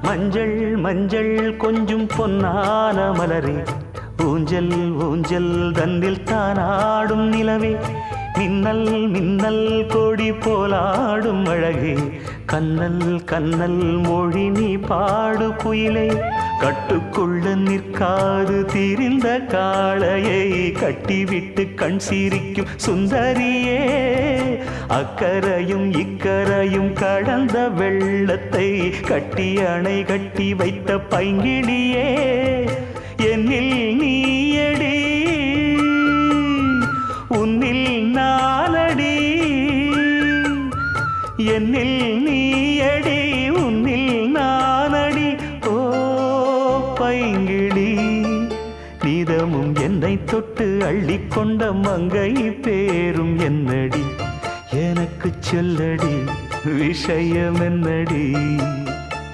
மஞ்சள் மஞ்சள் கொஞ்சம் பொன்னான மலரே, ஊஞ்சல் ஊஞ்சல் தன்னில் தானாடும் நிலவே, மின்னல் மின்னல் கொடி போலாடும் அழகே, கண்ணல் கண்ணல் மொழி நீ பாடு குயிலே, கட்டுக்குள்ள நிற்காது திரிந்த காளையை கட்டிவிட்டு கண் சிரிக்கும் சுந்தரியே, அக்கரையும் இக்கரையும் கடந்த வெள்ளத்தை கட்டி அணை கட்டி வைத்த பைங்கிளியே, என்னில் நீயடி உன்னில் நானடி, என்னில் நீயடி உன்னில் நானடி. ஓ பைங்கிளி, நீதமும் என்னை தொட்டு அள்ளிக்கொண்ட மங்கை பேரும் என்னடி, எனக்கு சொல்லடி விஷயம் என்னடி.